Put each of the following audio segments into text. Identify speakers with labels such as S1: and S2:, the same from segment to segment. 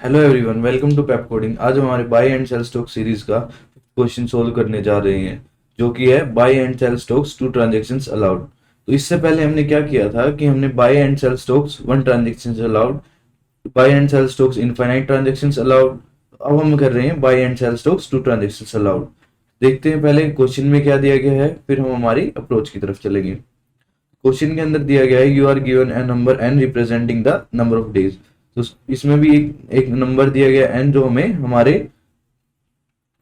S1: Hello everyone, welcome to Pepcoding. आज हम हमारे buy and sell stock series का क्वेश्चन सोल्व करने जा रहे हैं, जो कि है buy and sell stocks two transactions allowed. तो इससे पहले हमने क्या किया था कि हमने buy and sell stocks one transactions allowed, buy and sell stocks infinite transactions allowed. अब हम कर रहे हैं buy and sell stocks two transactions allowed. देखते हैं पहले क्वेश्चन में क्या दिया गया है, फिर हम हमारी अप्रोच की तरफ चलेंगे। क्वेश्चन के अंदर दिया गया है you are given a number n representing the number of days. तो इसमें भी एक नंबर दिया गया एन, जो हमें हमारे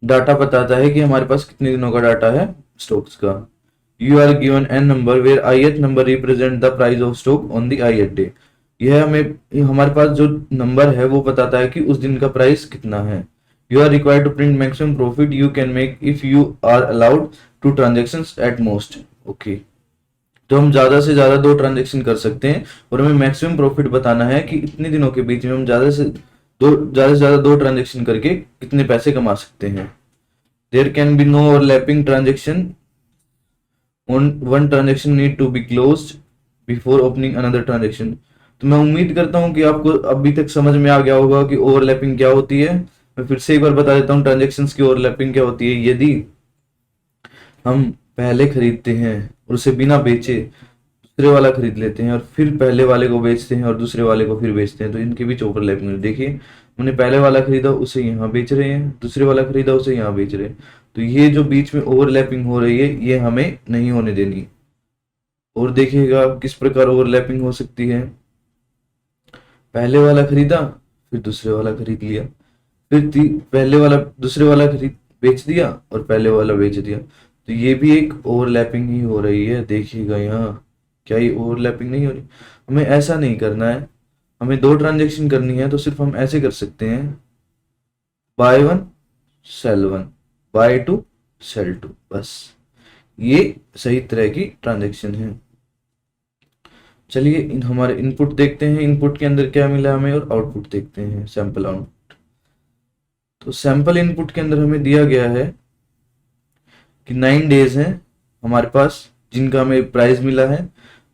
S1: डाटा बताता है कि हमारे पास कितने दिनों का डाटा है स्टॉक्स का। You are given an number where ith number represent the price of stock on the ith day. यह हमें हमारे पास जो नंबर है वो बताता है कि उस दिन का प्राइस कितना है। You are required to print maximum profit you can make if you are allowed to transactions at most. Okay, तो हम ज्यादा से ज्यादा दो ट्रांजेक्शन कर सकते हैं और हमें मैक्सिमम प्रॉफिट बताना है कि इतने दिनों के बीच में हम ज्यादा से ज्यादा दो ट्रांजेक्शन करके कितने पैसे कमा सकते हैं। There can be no overlapping transaction, one transaction need to be closed before opening another transaction. तो मैं उम्मीद करता हूं कि आपको अभी तक समझ में आ गया होगा कि ओवरलैपिंग क्या होती है। मैं फिर से एक बार बता देता हूँ ट्रांजेक्शन की ओवरलैपिंग क्या होती है। यदि हम पहले खरीदते हैं और उसे बिना बेचे दूसरे वाला खरीद लेते हैं और फिर पहले वाले को बेचते हैं और दूसरे वाले को फिर बेचते हैं, तो इनके बीच ओवरलैपिंग। देखिए, हमने पहले वाला खरीदा उसे यहाँ बेच रहे हैं, दूसरे वाला खरीदा उसे यहाँ बेच रहे हैं। तो ये जो बीच में ओवरलैपिंग हो रही है ये हमें नहीं होने देनी। और देखिएगा किस प्रकार ओवरलैपिंग हो सकती है। पहले वाला खरीदा, फिर दूसरे वाला खरीद लिया, फिर पहले वाला दूसरे वाला खरीद बेच दिया और पहले वाला बेच दिया। तो ये भी एक ओवरलैपिंग ही हो रही है। देखिएगा यहाँ, क्या ये ओवरलैपिंग नहीं हो रही? हमें ऐसा नहीं करना है। हमें दो ट्रांजेक्शन करनी है तो सिर्फ हम ऐसे कर सकते हैं, buy one sell one, buy two sell two. बस ये सही तरह की ट्रांजेक्शन है। चलिए हमारे इनपुट देखते हैं, इनपुट के अंदर क्या मिला हमें, और आउटपुट देखते हैं, सैंपल आउटपुट। तो सैंपल इनपुट के अंदर हमें दिया गया है कि 9 डेज हैं हमारे पास जिनका हमें प्राइस मिला है।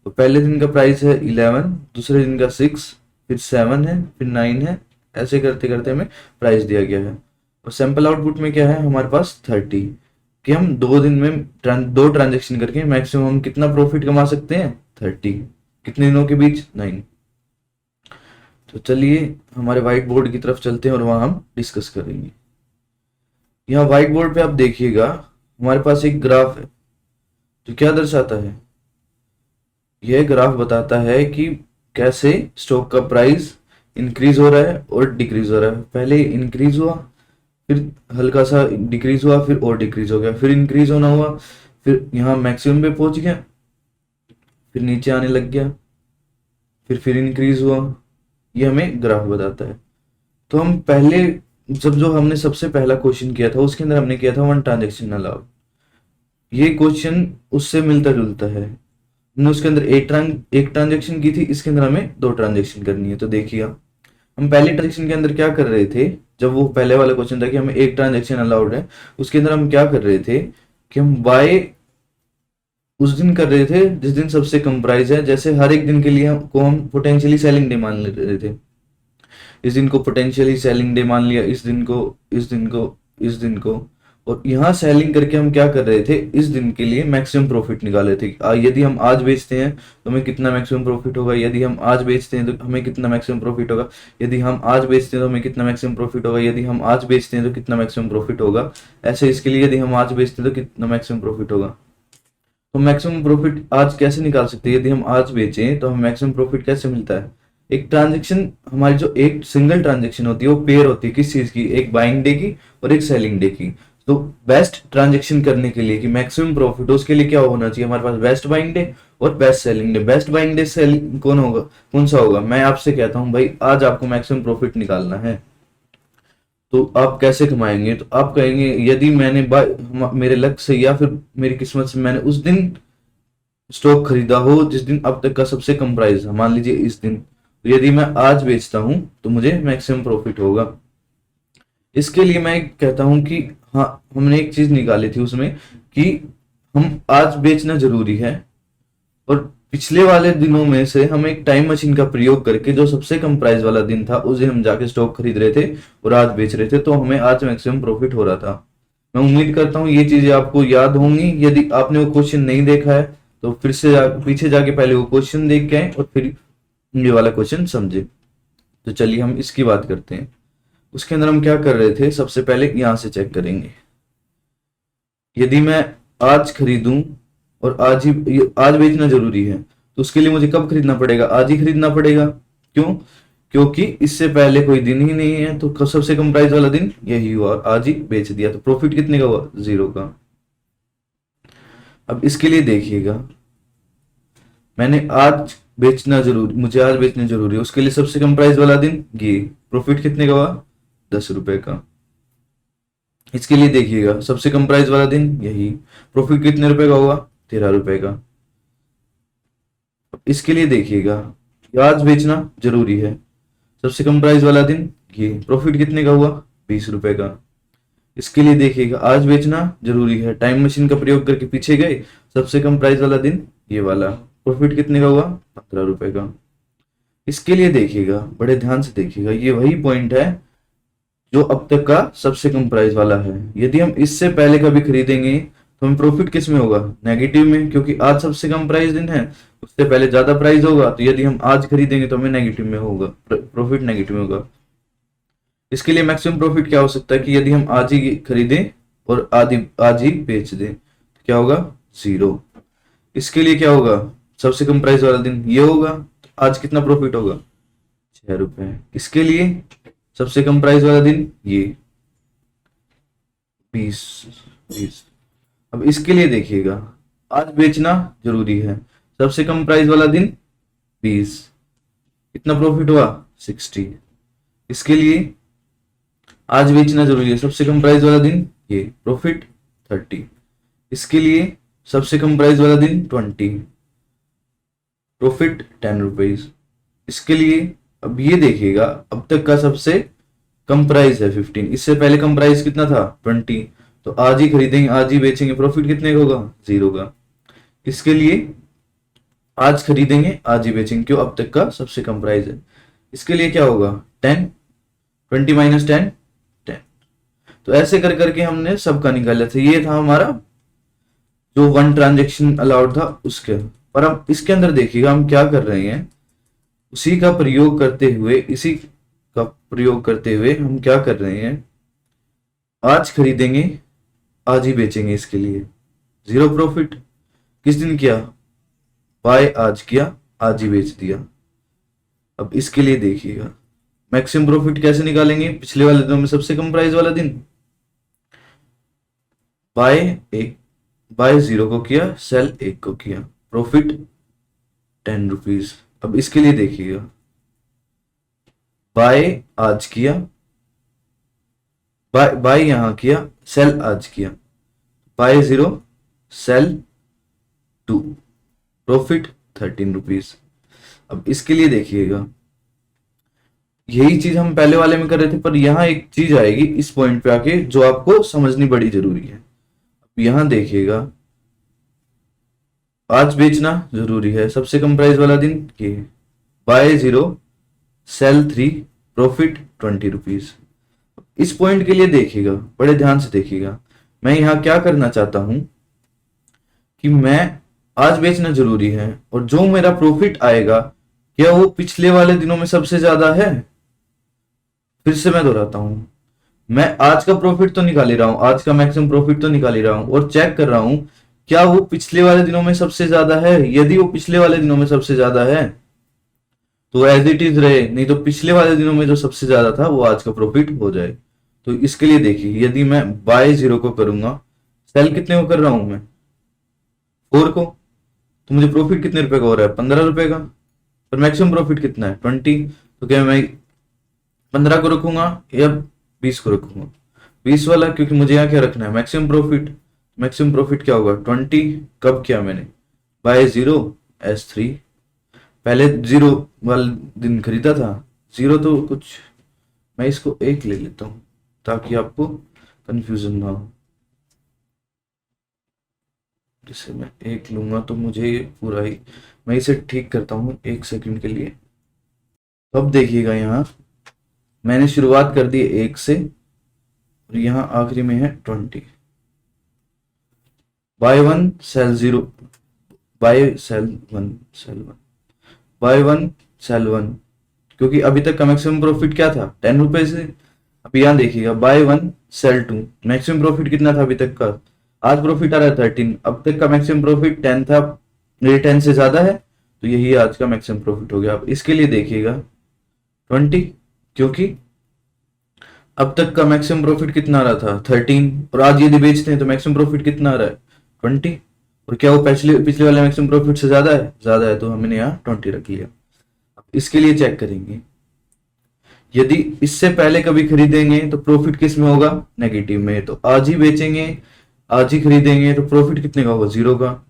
S1: तो पहले दिन का प्राइस है 11, दूसरे दिन का 6, फिर 7 है, फिर 9 है। ऐसे करते करते हमें प्राइस दिया गया है। और सैंपल आउटपुट में क्या है हमारे पास 30, कि हम 2 दिन में दो ट्रांजेक्शन करके मैक्सिमम हम कितना प्रॉफिट कमा सकते हैं 30। कितने दिनों के बीच 9। तो चलिए हमारे व्हाइट बोर्ड की तरफ चलते हैं और वहां हम डिस्कस करेंगे। यहाँ व्हाइट बोर्ड पे आप देखिएगा हमारे पास एक ग्राफ है जो क्या दर्शाता है। यह ग्राफ बताता है कि कैसे स्टॉक का प्राइस इंक्रीज हो रहा है और डिक्रीज हो रहा है। पहले इंक्रीज हुआ, फिर हल्का सा डिक्रीज हुआ, फिर और डिक्रीज हो गया, फिर इंक्रीज होना हुआ, फिर यहाँ मैक्सिमम पे पहुंच गया, फिर नीचे आने लग गया, फिर इंक्रीज हुआ। ये हमें ग्राफ बताता है। तो हम पहले जो हमने सबसे पहला क्वेश्चन किया था उसके अंदर हमने किया था वन ट्रांजेक्शन अलाउड। ये क्वेश्चन उससे मिलता जुलता है। हमने उसके अंदर एक ट्रांजेक्शन की थी, इसके अंदर हमें दो ट्रांजेक्शन करनी है। तो देखिए हम पहले ट्रांजेक्शन के अंदर क्या कर रहे थे, जब वो पहले वाला क्वेश्चन था कि हमें एक ट्रांजेक्शन अलाउड है, उसके अंदर हम क्या कर रहे थे कि हम बाय उस दिन कर रहे थे जिस दिन सबसे कम प्राइस है। जैसे हर एक दिन के लिए को हम पोटेंशियली सेलिंग डे मान ले रहे थे। इस दिन को पोटेंशियली सेलिंग डे मान लिया, इस दिन को, इस दिन को, इस दिन को। और यहाँ सेलिंग करके हम क्या कर रहे थे, इस दिन के लिए मैक्सिमम प्रॉफिट निकाले थे। यदि हम आज बेचते हैं तो हमें कितना मैक्सिमम प्रॉफिट होगा, यदि हम आज बेचते हैं तो हमें कितना मैक्सिमम प्रॉफिट होगा, यदि हम आज बेचते हैं तो हमें कितना मैक्सिमम प्रॉफिट होगा, यदि हम आज बेचते हैं तो कितना मैक्सिमम प्रॉफिट होगा। ऐसे इसके लिए यदि हम आज बेचते हैं तो कितना मैक्सिमम प्रॉफिट होगा। तो मैक्सिमम प्रॉफिट आज कैसे निकाल सकते हैं, यदि हम आज बेचें तो हमें मैक्सिमम प्रॉफिट कैसे मिलता है। एक ट्रांजेक्शन हमारी जो एक सिंगल ट्रांजेक्शन होती है वो पेयर होती है किस चीज की, एक बाइंग डे की और एक सेलिंग डे की। तो बेस्ट ट्रांजेक्शन करने के लिए कि मैक्सिमम प्रॉफिट, उसके लिए क्या होना चाहिए हमारे पास, बेस्ट बाइंग डे और best selling day. Best buying day selling कौन होगा, कौन सा होगा? मैं आपसे कहता हूं भाई आज आपको मैक्सिमम प्रॉफिट निकालना है, तो आप कैसे कमाएंगे? तो आप कहेंगे यदि मैंने मेरे लक से या फिर मेरी किस्मत से मैंने उस दिन स्टॉक खरीदा हो जिस दिन अब तक का सबसे कम प्राइस है, मान लीजिए इस दिन, तो यदि मैं आज बेचता हूं तो मुझे मैक्सिमम प्रॉफिट होगा। इसके लिए मैं कहता हूं कि हाँ, हमने एक चीज निकाली थी उसमें कि हम आज बेचना जरूरी है और पिछले वाले दिनों में से हम एक टाइम मशीन का प्रयोग करके जो सबसे कम प्राइस वाला दिन था उस दिन हम जाके स्टॉक खरीद रहे थे और आज बेच रहे थे, तो हमें आज मैक्सिमम प्रॉफिट हो रहा था। मैं उम्मीद करता हूँ ये चीजें आपको याद होंगी। यदि आपने वो क्वेश्चन नहीं देखा है तो फिर से पीछे जाके पहले वो क्वेश्चन देख के आए और फिर ये वाला क्वेश्चन समझे। तो चलिए हम इसकी बात करते हैं। उसके अंदर हम क्या कर रहे थे, सबसे पहले यहां से चेक करेंगे। यदि मैं आज खरीदूं और आज बेचना जरूरी है, तो उसके लिए मुझे कब खरीदना पड़ेगा, आज ही खरीदना पड़ेगा। क्यों? क्योंकि इससे पहले कोई दिन ही नहीं है, तो सबसे कम प्राइस वाला दिन यही हुआ और आज ही बेच दिया, तो प्रॉफिट कितने का हुआ, 0 का। अब इसके लिए देखिएगा, मैंने आज बेचना जरूरी, मुझे आज बेचना जरूरी है, उसके लिए सबसे कम प्राइस वाला दिन ये, प्रॉफिट कितने का हुआ, 10 रुपए का। इसके लिए देखिएगा सबसे कम प्राइस वाला दिन यही, प्रॉफिट कितने रुपए का हुआ, 13 रुपए का। इसके लिए देखिएगा आज बेचना जरूरी है, सबसे कम प्राइस वाला दिन ये, प्रॉफिट कितने का हुआ, 20 रुपए का। इसके लिए देखिएगा आज बेचना जरूरी है, टाइम मशीन का प्रयोग करके पीछे गए, सबसे कम प्राइस वाला दिन ये वाला, प्रॉफिट कितने का हुआ, 15 रुपए का। इसके लिए देखिएगा, बड़े ध्यान से देखिएगा, ये वही पॉइंट है जो अब तक का सबसे कम प्राइस वाला है। यदि हम इससे पहले कभी खरीदेंगे तो हमें प्रॉफिट किस में होगा, नेगेटिव में, क्योंकि आज सबसे कम प्राइस दिन है, उससे पहले ज्यादा प्राइस होगा, तो यदि हम आज खरीदेंगे तो हमें नेगेटिव में होगा, प्रॉफिट नेगेटिव में होगा। इसके लिए मैक्सिमम प्रॉफिट क्या हो सकता है कि यदि हम आज ही खरीदें और आदि आज ही बेच दें तो क्या होगा, 0। इसके लिए क्या होगा, सबसे कम प्राइस वाला दिन ये होगा, तो आज कितना प्रॉफिट होगा, 6 रुपए। इसके लिए सबसे कम प्राइस वाला दिन ये 20। अब इसके लिए देखिएगा आज बेचना जरूरी है, सबसे कम प्राइस वाला दिन 20, कितना प्रॉफिट हुआ, 60। इसके लिए आज बेचना जरूरी है, सबसे कम प्राइस वाला दिन ये, प्रॉफिट 30। इसके लिए सबसे कम प्राइस वाला दिन 20, प्रॉफिट 10 रुपीज। इसके लिए अब ये देखिएगा अब तक का सबसे कम प्राइस है 15, इससे पहले कम प्राइस कितना था, 20, तो आज ही खरीदेंगे आज ही बेचेंगे, प्रॉफिट कितने का होगा, 0 का। इसके लिए आज खरीदेंगे आज ही बेचेंगे, क्यों, अब तक का सबसे कम प्राइस है। इसके लिए क्या होगा, 10, 20 माइनस 10, 10। तो ऐसे कर करके हमने सबका निकाला था, ये था हमारा जो 1 ट्रांजेक्शन अलाउड था उसके। पर अब इसके अंदर देखिएगा हम क्या कर रहे हैं, उसी का प्रयोग करते हुए, इसी का प्रयोग करते हुए हम क्या कर रहे हैं, आज खरीदेंगे आज ही बेचेंगे, इसके लिए 0 प्रॉफिट। किस दिन किया, बाय आज किया, आज ही बेच दिया। अब इसके लिए देखिएगा मैक्सिमम प्रॉफिट कैसे निकालेंगे, पिछले वाले दिनों में सबसे कम प्राइस वाला दिन, बाय 0 को किया, सेल 1 को किया, प्रॉफिट 10 रुपीज। अब इसके लिए देखिएगा बाय आज किया, बाय यहां किया, सेल आज किया, बाय 0 सेल 2, प्रॉफिट 13 रुपीज। अब इसके लिए देखिएगा यही चीज हम पहले वाले में कर रहे थे, पर यहां एक चीज आएगी इस पॉइंट पे आके जो आपको समझनी बड़ी जरूरी है। अब यहां देखिएगा आज बेचना जरूरी है, सबसे कम प्राइस वाला दिन ये, बाय 0 सेल 3, प्रॉफिट 20 रुपीज। इस पॉइंट के लिए देखिएगा, बड़े ध्यान से देखिएगा, मैं यहां क्या करना चाहता हूं कि मैं आज बेचना जरूरी है और जो मेरा प्रॉफिट आएगा क्या वो पिछले वाले दिनों में सबसे ज्यादा है। फिर से मैं दोहराता हूं, मैं आज का प्रॉफिट तो निकाल ही रहा हूं, आज का मैक्सिमम प्रॉफिट तो निकाल ही रहा हूं और चेक कर रहा हूं क्या वो पिछले वाले दिनों में सबसे ज्यादा है। यदि वो पिछले वाले दिनों में सबसे ज्यादा है तो एज इट इज रहे, नहीं तो पिछले वाले दिनों में जो सबसे ज्यादा था वो आज का प्रॉफिट हो जाए। तो इसके लिए देखिए यदि मैं बाय 0 को करूंगा, सेल कितने को कर रहा हूं मैं, 4 को, तो मुझे प्रॉफिट कितने रुपए का हो रहा है, 15 रुपए का। पर मैक्सिमम प्रॉफिट कितना है, 20, तो क्या मैं 15 को रखूंगा या 20 को रखूंगा, 20 वाला, क्योंकि मुझे यहाँ क्या रखना है, मैक्सिमम प्रॉफिट। मैक्सिमम प्रॉफिट क्या होगा, 20। कब किया मैंने, बाय 0 S3, पहले 0 वाले दिन खरीदा था, 0 तो कुछ, मैं इसको 1 ले लेता हूं ताकि आपको कंफ्यूजन ना हो। जैसे मैं 1 लूंगा तो मुझे पूरा ही मैं इसे ठीक करता हूँ 1 सेकंड के लिए। तो अब देखिएगा यहाँ मैंने शुरुआत कर दी 1 से और यहाँ आखिरी में है 20। Buy one sell 0, buy sell one buy one sell one, क्योंकि अभी तक का मैक्सिमम प्रॉफिट क्या था 10 रुपए से। अब यहाँ देखिएगा buy one sell two, maximum profit कितना था अभी तक का, आज प्रॉफिट आ रहा है 13, अब तक का मैक्सिमम प्रॉफिट 10 था, ये 10 से ज्यादा है, तो यही आज का मैक्सिमम प्रॉफिट हो गया। अब इसके लिए देखिएगा 20, क्योंकि अब तक का मैक्सिमम प्रॉफिट कितना आ रहा था 13, और आज यदि बेचते हैं तो मैक्सिमम प्रॉफिट कितना आ रहा है 20, और क्या वो पिछले पिछले वाले मैक्सिमम प्रॉफिट से ज्यादा है, ज्यादा है, तो हमने यहाँ 20 रख लिया। इसके लिए चेक करेंगे, यदि इससे पहले कभी खरीदेंगे तो प्रॉफिट किस में होगा, नेगेटिव में, तो आज ही बेचेंगे आज ही खरीदेंगे तो प्रॉफिट कितने का होगा, 0 का।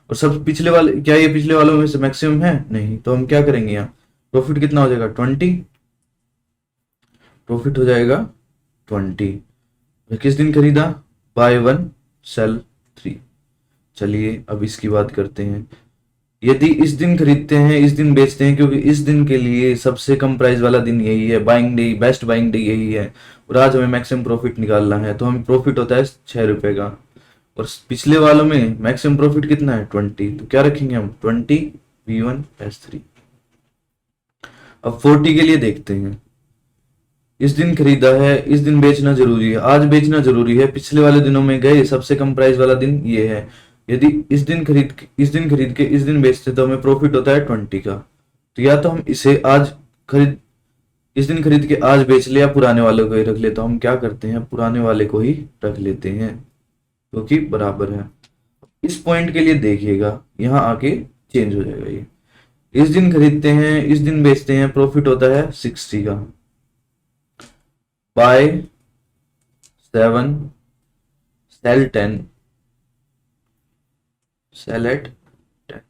S1: और सब पिछले वाले, क्या ये पिछले वालों में से मैक्सिमम है, नहीं, तो हम क्या करेंगे यहाँ प्रॉफिट कितना हो जाएगा 20, प्रॉफिट हो जाएगा 20। किस दिन खरीदा, बाय वन सेल 3। चलिए अब इसकी बात करते हैं, यदि इस दिन खरीदते हैं इस दिन बेचते हैं, क्योंकि इस दिन के लिए सबसे कम प्राइस वाला दिन यही है, buying day, best buying day यही है, और आज हमें मैक्सिमम प्रॉफिट निकालना है, तो हमें प्रॉफिट होता है 6 रुपए का, और पिछले वालों में मैक्सिमम प्रॉफिट कितना है 20, तो क्या रखेंगे हम 20 V1S3। अब 40 के लिए देखते हैं, इस दिन खरीदा है इस दिन बेचना जरूरी है, आज बेचना जरूरी है, पिछले वाले दिनों में गए सबसे कम प्राइस वाला दिन ये है, यदि इस दिन खरीद के इस दिन बेचते तो हमें प्रॉफिट होता है 20 का, तो या तो हम इसे आज खरीद इस दिन खरीद के आज बेच ले, या पुराने वाले को ही रख ले, तो हम क्या करते हैं पुराने वाले को ही रख लेते हैं, क्योंकि बराबर है। इस पॉइंट के लिए देखिएगा यहाँ आके चेंज हो जाएगा, ये इस दिन खरीदते हैं इस दिन बेचते हैं, प्रॉफिट होता है 60 का, बाय 7 सेल 10 सेल एट 10,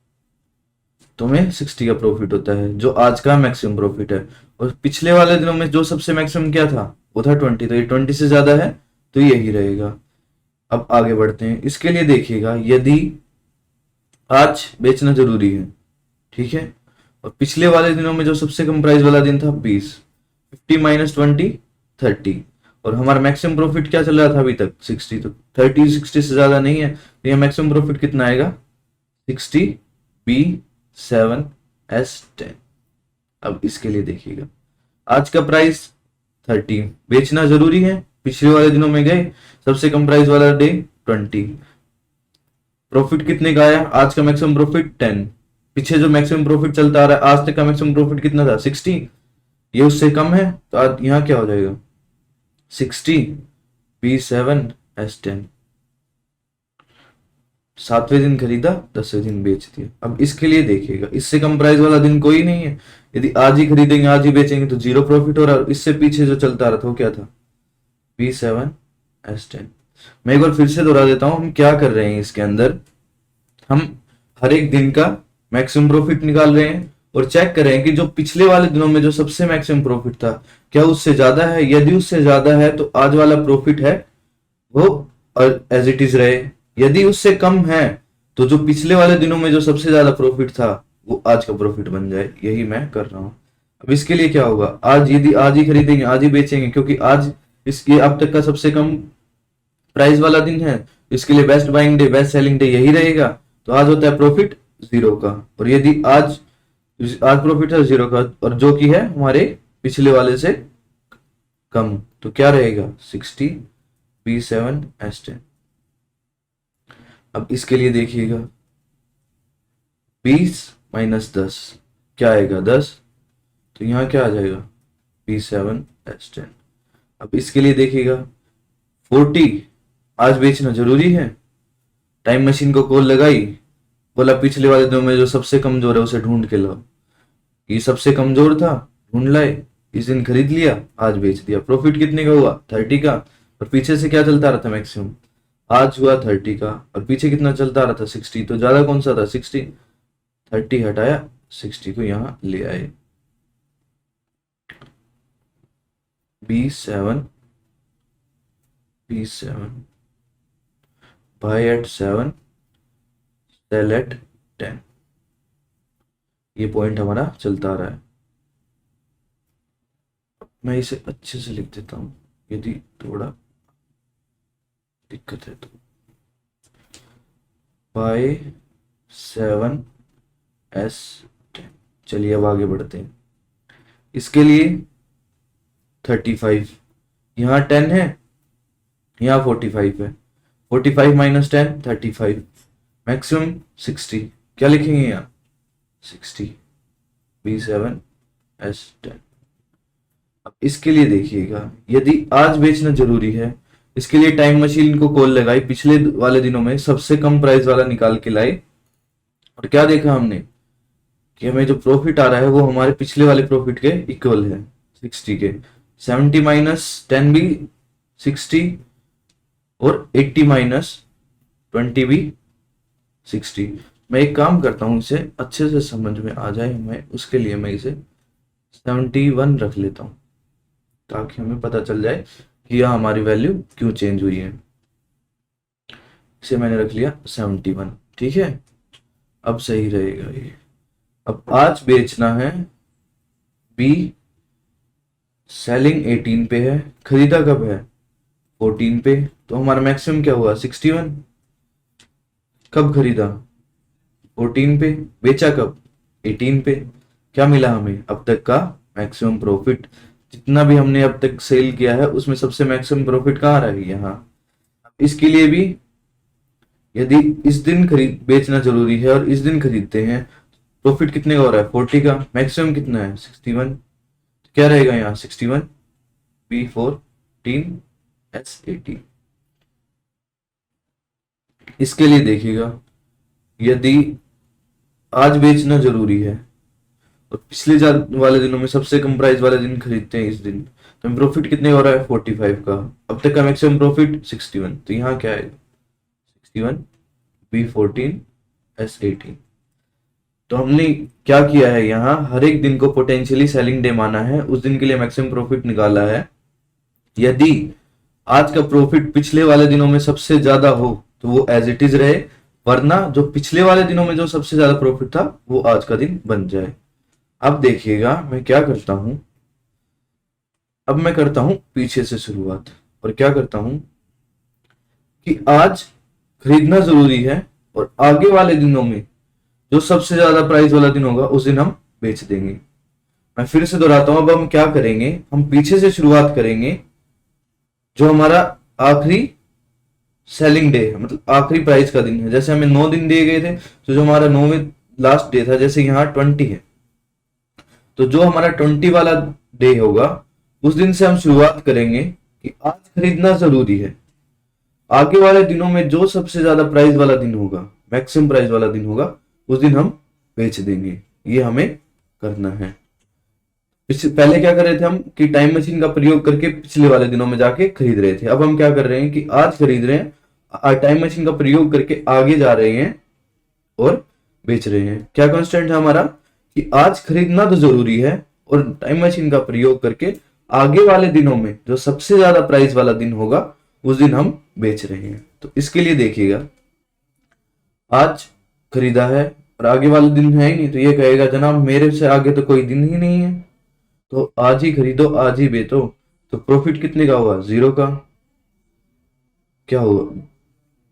S1: तुम्हें 60 का प्रॉफिट होता है, जो आज का मैक्सिमम प्रॉफिट है, और पिछले वाले दिनों में जो सबसे मैक्सिमम क्या था वो था 20, तो ये 20 से ज्यादा है तो यही रहेगा। अब आगे बढ़ते हैं, इसके लिए देखिएगा, यदि आज बेचना जरूरी है, ठीक है, और पिछले वाले दिनों में जो सबसे कम प्राइस वाला दिन था 20, 50 माइनस 20 30, और हमारा मैक्सिमम प्रॉफिट क्या चल रहा था अभी तक 60, तो 30 60 से ज्यादा नहीं है, तो यह मैक्सिमम प्रॉफिट कितना आएगा 60 B7S10। अब इसके लिए देखिएगा, आज का प्राइस 30, बेचना जरूरी है, पिछले वाले दिनों में गए सबसे कम प्राइस वाला डे 20, प्रॉफिट कितने का आया, आज का मैक्सिमम प्रॉफिट 10, पीछे जो मैक्सिमम प्रॉफिट चलता आ रहा है आज तक का मैक्सिमम प्रॉफिट कितना था 60, ये उससे कम है, तो आज यहाँ क्या हो जाएगा 60 B7S10। 7वें दिन खरीदा 10वें दिन बेच दिया। अब इसके लिए देखिएगा, इससे कम प्राइस वाला दिन कोई नहीं है, यदि आज ही खरीदेंगे आज ही बेचेंगे तो 0 प्रॉफिट हो रहा है, इससे पीछे जो चलता रहा था वो क्या था B7S10। मैं एक बार फिर से दोहरा देता हूं, हम क्या कर रहे हैं इसके अंदर, हम हर एक दिन का मैक्सिमम प्रॉफिट निकाल रहे हैं और चेक कर रहे हैं कि जो पिछले वाले दिनों में जो सबसे मैक्सिमम प्रॉफिट था क्या उससे ज्यादा है, यदि उससे ज्यादा है तो आज वाला प्रॉफिट है वो एज इट इज रहे, यदि उससे कम है तो जो पिछले वाले दिनों में जो सबसे ज्यादा प्रॉफिट था वो आज का प्रॉफिट बन जाए, यही मैं कर रहा हूं। अब इसके लिए क्या होगा, आज यदि आज ही खरीदेंगे आज ही बेचेंगे, क्योंकि आज इसके अब तक का सबसे कम प्राइस वाला दिन है, इसके लिए best buying day best selling day यही रहेगा, तो आज होता है प्रॉफिट 0 का, और यदि आज आज प्रॉफिट है 0 का और जो कि है हमारे पिछले वाले से कम, तो क्या रहेगा 60 B7S10। अब इसके लिए देखिएगा 20 माइनस 10 क्या आएगा 10, तो यहाँ क्या आ जाएगा B7S10। अब इसके लिए देखिएगा 40, आज बेचना जरूरी है, टाइम मशीन को कॉल लगाई, बोला पिछले वाले दिनों में जो सबसे कमजोर है उसे ढूंढ के लाओ, ये सबसे कमजोर था ढूंढ लाए, इस दिन खरीद लिया आज बेच दिया, प्रॉफिट कितने का हुआ 30 का, और पीछे से क्या चलता रहा था मैक्सिमम, आज हुआ 30 का और पीछे कितना चलता रहा था 60, तो ज्यादा कौन सा था 60, 30 हटाया 60 को यहां ले आए, B7 buy at 7 sell at 10। ये पॉइंट हमारा चलता आ रहा है। मैं इसे अच्छे से लिख देता हूं यदि थोड़ा दिक्कत है तो। Bye 7s10। चलिए अब आगे बढ़ते हैं। इसके लिए 35, यहाँ 10 है, यहाँ 45 है। 45 माइनस 10 35, मैक्सिमम 60। क्या लिखेंगे यहाँ 60, B7S10। अब इसके लिए देखिएगा, यदि आज बेचना जरूरी है, इसके लिए टाइम मशीन को कॉल लगाई, पिछले वाले दिनों में सबसे कम प्राइस वाला निकाल के लाई, और क्या देखा हमने कि हमें जो प्रॉफिट आ रहा है वो हमारे पिछले वाले प्रॉफिट के इक्वल है, 60 के। 70 माइनस 10 भी 60, और 80 माइनस 20 भी 60। मैं एक काम करता हूँ, इसे अच्छे से समझ में आ जाए हमें, उसके लिए मैं इसे 71 रख लेता हूँ, ताकि हमें पता चल जाए कि यह हमारी वैल्यू क्यों चेंज हुई है। इसे मैंने रख लिया 71, ठीक है। अब सही रहेगा ये। अब आज बेचना है, बी सेलिंग 18 पे है, खरीदा कब है 14 पे, तो हमारा मैक्सिमम क्या हुआ 61। कब खरीदा 14 पे, बेचा कब 18 पे। क्या मिला हमें अब तक का मैक्सिमम प्रॉफिट, जितना भी हमने अब तक सेल किया है उसमें सबसे मैक्सिमम प्रॉफिट कहाँ रहा है यहाँ। इसके लिए भी यदि इस दिन खरीद बेचना जरूरी है और इस दिन खरीदते हैं, प्रॉफिट कितने का हो रहा है 40 का, मैक्सिमम कितना है 61। तो क्या रहेगा यहाँ 61, B14S18। इसके लिए देखिएगा, यदि आज बेचना जरूरी है और पिछले वाले दिनों में सबसे कम प्राइस वाले दिन खरीदते हैं इस दिन, तो प्रॉफिट कितने हो रहा है 45 का, अब तक का मैक्सिमम प्रॉफिट 61। तो यहाँ क्या है 61, B14S18। तो हमने क्या किया है, यहाँ हर एक दिन को पोटेंशियली सेलिंग डे माना है, उस दिन के लिए मैक्सिमम प्रॉफिट निकाला है। यदि आज का प्रॉफिट पिछले वाले दिनों में सबसे ज्यादा हो तो वो एज इट इज रहे, वरना जो पिछले वाले दिनों में जो सबसे ज्यादा प्रॉफिट था वो आज का दिन बन जाए। अब देखिएगा मैं क्या करता हूं, अब मैं करता हूं पीछे से शुरुआत, और क्या करता हूं कि आज खरीदना जरूरी है और आगे वाले दिनों में जो सबसे ज्यादा प्राइस वाला दिन होगा उस दिन हम बेच देंगे। मैं फिर से दोहराता हूं, अब हम क्या करेंगे, हम पीछे से शुरुआत करेंगे। जो हमारा आखिरी सेलिंग डे है, मतलब आखिरी प्राइस का दिन है, जैसे हमें 9 दिन दिए गए थे, तो जो हमारा 9वें लास्ट डे था, जैसे यहाँ 20 है, तो जो हमारा 20 वाला डे होगा उस दिन से हम शुरुआत करेंगे कि आज खरीदना जरूरी है। आगे वाले दिनों में जो सबसे ज्यादा प्राइस वाला दिन होगा, मैक्सिमम प्राइस वाला दिन होगा, उस दिन हम बेच देंगे। ये हमें करना है। पहले क्या कर रहे थे हम कि टाइम मशीन का प्रयोग करके पिछले वाले दिनों में जाके खरीद रहे थे, अब हम क्या कर रहे हैं कि आज खरीद रहे हैं, टाइम मशीन का प्रयोग करके आगे जा रहे हैं और बेच रहे हैं। क्या कांस्टेंट है हमारा कि आज खरीदना तो जरूरी है और टाइम मशीन का प्रयोग करके आगे वाले दिनों में जो सबसे ज्यादा प्राइस वाला दिन होगा उस दिन हम बेच रहे हैं। तो इसके लिए देखिएगा, आज खरीदा है और आगे वाला दिन है ही नहीं, तो ये कहेगा जनाब मेरे से आगे तो कोई दिन ही नहीं है, तो आज ही खरीदो आज ही बेचो। तो प्रॉफिट कितने का हुआ 0 का। क्या हुआ,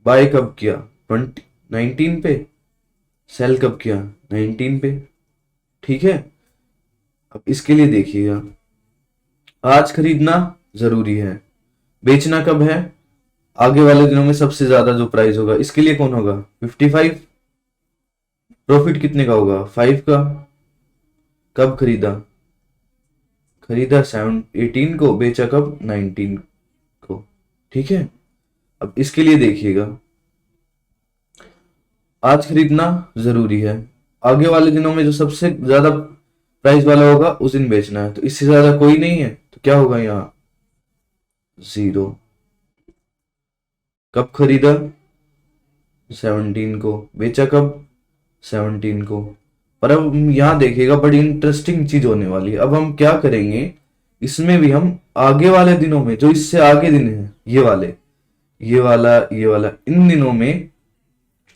S1: बाय कब किया 19 पे, सेल कब किया 19 पे, ठीक है। अब इसके लिए देखिएगा, आज खरीदना जरूरी है, बेचना कब है आगे वाले दिनों में सबसे ज्यादा जो प्राइस होगा, इसके लिए कौन होगा 55। प्रॉफिट कितने का होगा 5 का। कब खरीदा, खरीदा 18 को, बेचा कब 19 को, ठीक है। अब इसके लिए देखिएगा, आज खरीदना जरूरी है, आगे वाले दिनों में जो सबसे ज्यादा प्राइस वाला होगा उस दिन बेचना है, तो इससे ज्यादा कोई नहीं है, तो क्या होगा यहाँ 0। कब खरीदा 17 को, बेचा कब 17 को। पर अब यहाँ देखिएगा बड़ी इंटरेस्टिंग चीज होने वाली है। अब हम क्या करेंगे, इसमें भी हम आगे वाले दिनों में जो इससे आगे दिन है, ये वाले, ये वाला इन दिनों में,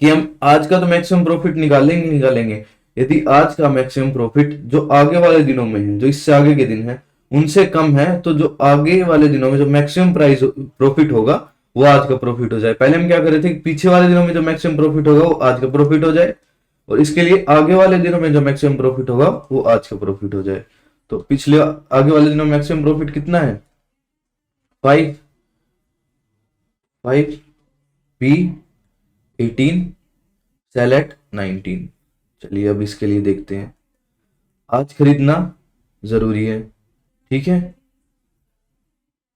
S1: कि हम आज का तो मैक्सिमम प्रॉफिट निकालेंगे। यदि आज का मैक्सिमम प्रॉफिट जो आगे वाले दिनों में है, जो इससे आगे के दिन है उनसे कम है, तो जो आगे वाले दिनों में जो मैक्सिमम प्राइस प्रॉफिट होगा वो आज का प्रॉफिट हो जाए। पहले हम क्या कर रहे थे कि पीछे वाले दिनों में जो मैक्सिमम प्रॉफिट होगा वो आज का प्रॉफिट हो जाए, और इसके लिए आगे वाले दिनों में जो मैक्सिमम प्रॉफिट होगा वो आज का प्रॉफिट हो जाए। तो पिछले आगे वाले दिनों में मैक्सिमम प्रॉफिट कितना है? 5, 5, बी 18, सेल एट 19। चलिए अब इसके लिए देखते हैं। आज खरीदना जरूरी है, ठीक है।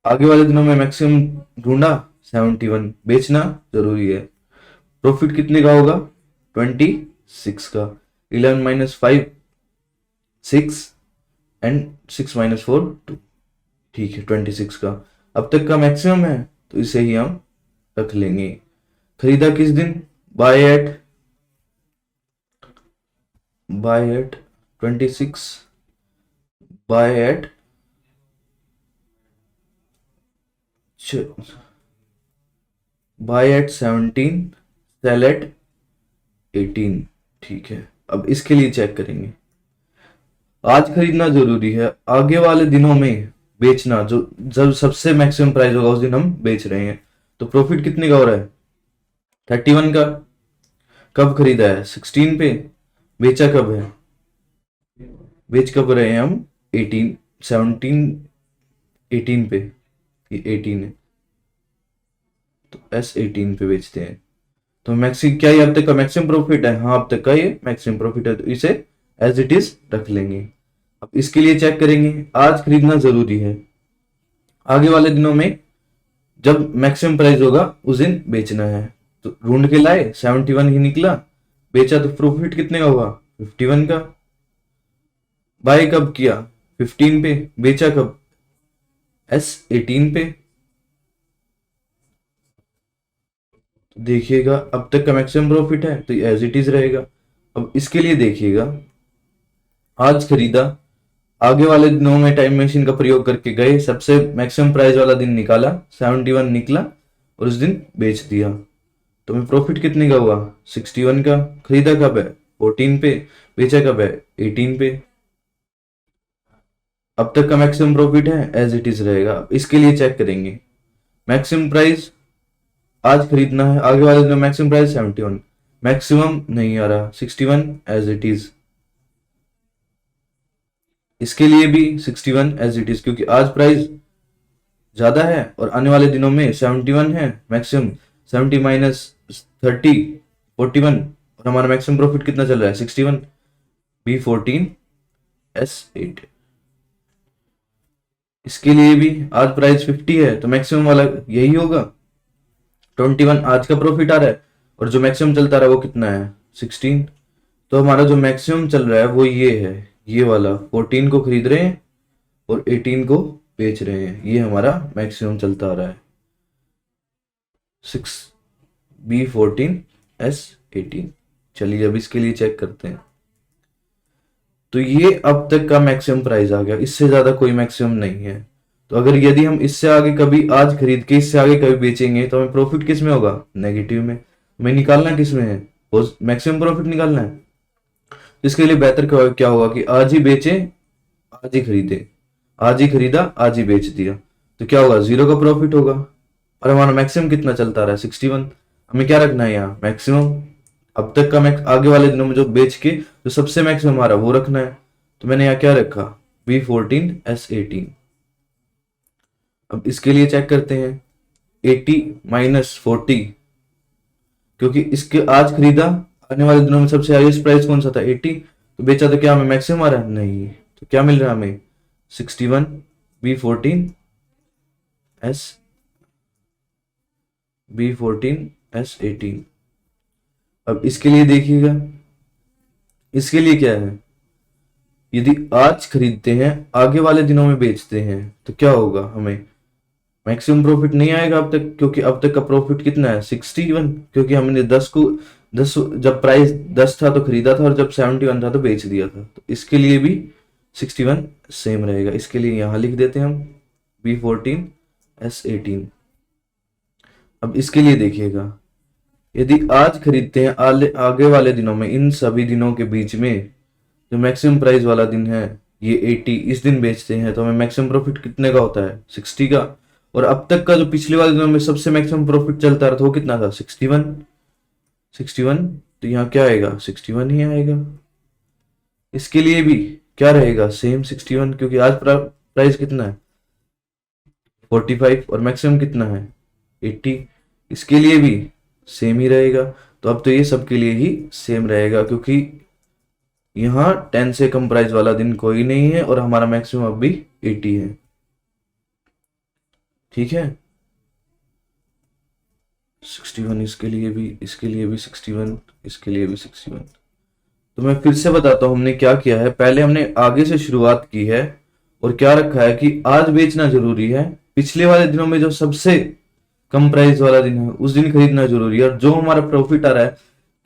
S1: आगे वाले दिनों में मैक्सिमम ढूंढा 71, बेचना जरूरी है। प्रॉफिट कितने का होगा? 26 का। 11 माइनस 5 6 एंड 6 माइनस 4 2, ठीक है 26 का। अब तक का मैक्सिमम है तो इसे ही हम रख लेंगे। खरीदा किस दिन? Buy at 26, buy at buy at 17, sell at 18, ठीक है। अब इसके लिए चेक करेंगे। आज खरीदना जरूरी है, आगे वाले दिनों में बेचना, जो जब सबसे मैक्सिमम प्राइस होगा उस दिन हम बेच रहे हैं। तो प्रॉफिट कितने का हो रहा है? 31 का। कब खरीदा है? 16 पे। बेचा कब है? बेच कब रहे हैं हम? 18 17 18 पे, ये 18 है तो S18 पे बेचते हैं। तो मैक्सिम क्या, ये अब तक का मैक्सिमम प्रॉफिट है? हाँ अब तक का ये मैक्सिमम प्रॉफिट है, तो इसे एज इट इज रख लेंगे। अब इसके लिए चेक करेंगे। आज खरीदना जरूरी है, आगे वाले दिनों में जब मैक्सिमम प्राइस होगा उस दिन बेचना है। तो ढूंढ के लाए, 71 ही निकला। बेचा तो प्रॉफिट कितने का हुआ? 51 का। बाय कब किया? 15 पे। बेचा कब? S18 पे। देखिएगा अब तक का मैक्सिमम प्रॉफिट है तो एज इट इज रहेगा। अब इसके लिए देखिएगा, आज खरीदा, आगे वाले दिनों में टाइम मशीन का प्रयोग करके गए, सबसे मैक्सिमम प्राइस वाला दिन निकाला, 71 निकला और उस दिन बेच दिया। तो हमें प्रॉफिट कितने का हुआ? 61 का। खरीदा कब है? 14 पे। बेचा कब है? 18 पे। अब तक का मैक्सिमम प्रॉफिट है, एज इट इज रहेगा। इसके लिए चेक करेंगे। मैक्सिमम प्राइस आज खरीदना है, आगे वाले दिन मैक्सिमम प्राइस 71, मैक्सिमम नहीं आ रहा, 61 एज इट इज। इसके लिए भी 61 एज इट इज, क्योंकि आज प्राइस ज्यादा है और आने वाले दिनों में 71 है मैक्सिमम। 70 माइनस 30 41, और हमारा मैक्सिमम प्रॉफिट कितना चल रहा है? 61, B14 S8। इसके लिए भी आज प्राइस 50 है तो मैक्सिमम वाला यही होगा। 21 आज का प्रॉफिट आ रहा है और जो मैक्सिमम चलता रहा है वो कितना है? 16। तो हमारा जो मैक्सिमम चल रहा है वो ये है, ये वाला 14 को खरीद रहे हैं और 18 को बेच रहे हैं, ये हमारा मैक्सिमम चलता आ रहा है। 6 B14 S18। चलिए अब इसके लिए चेक करते हैं। तो ये अब तक का मैक्सिमम प्राइस आ गया, इससे ज्यादा कोई मैक्सिमम नहीं है। तो अगर यदि हम इससे आगे कभी आज खरीद के इससे आगे कभी बेचेंगे तो हमें प्रॉफिट किस में होगा? नेगेटिव में। हमें निकालना किस में है? मैक्सिमम प्रॉफिट निकालना है। इसके लिए बेहतर क्या होगा कि आज ही बेचे, आज ही खरीदे। आज ही खरीदा, आज ही बेच दिया, तो क्या होगा? 0 का प्रॉफिट होगा। और हमारा मैक्सिमम कितना चलता रहा है? 61। हमें क्या रखना है यहाँ? मैक्सिमम। अब तक का आगे वाले दिनों में जो बेच के जो सबसे मैक्सिमम आ रहा है वो रखना है। तो मैंने यहाँ क्या रखा? B14 S18। अब इसके लिए चेक करते हैं। 80 माइनस 40, क्योंकि इसके आज खरीदा, आने वाले दिनों में सबसे हाईएस्ट प्राइस कौन सा था? 80। तो बेचा तो क्या हमें मैक्सिमम आ रहा है? नहीं। तो क्या मिल रहा है हमें? 61 B14 S18। अब इसके लिए देखिएगा, इसके लिए क्या है? यदि आज खरीदते हैं, आगे वाले दिनों में बेचते हैं, तो क्या होगा? हमें मैक्सिमम प्रॉफिट नहीं आएगा अब तक, क्योंकि अब तक का प्रॉफिट कितना है? 61, क्योंकि हमने 10 जब प्राइस 10 था तो खरीदा था और जब 71 था तो बेच दिया था। तो इसके लिए भी 61 सेम रहेगा। इसके लिए यहां लिख देते हैं हम B14 S18। अब इसके लिए देखिएगा, यदि आज खरीदते हैं, आगे वाले दिनों में, इन सभी दिनों के बीच में जो मैक्सिमम प्राइस वाला दिन है ये 80, इस दिन बेचते हैं तो हमें मैक्सिमम प्रॉफिट कितने का होता है 60 का। और अब तक का जो पिछले वाले दिनों में सबसे मैक्सिमम प्रॉफिट चलता रहा था वो कितना था 61। तो यहाँ क्या आएगा 61 ही आएगा। इसके लिए भी क्या रहेगा सेम 61, क्योंकि आज प्राइस कितना है 45 और मैक्सिमम कितना है 80। इसके लिए भी सेम ही रहेगा। तो अब तो ये सबके लिए ही सेम रहेगा, क्योंकि यहाँ 10 से कम प्राइस वाला दिन कोई नहीं है और हमारा मैक्सिमम अब भी 80 है। ठीक है, 61 इसके लिए भी 61, इसके लिए भी 61। तो मैं फिर से बताता हूं हमने क्या किया है। पहले हमने आगे से शुरुआत की है और क्या रखा है कि आज बेचना जरूरी है, पिछले वाले दिनों में जो सबसे कम प्राइस वाला दिन है उस दिन खरीदना जरूरी है। और जो हमारा प्रॉफिट आ रहा है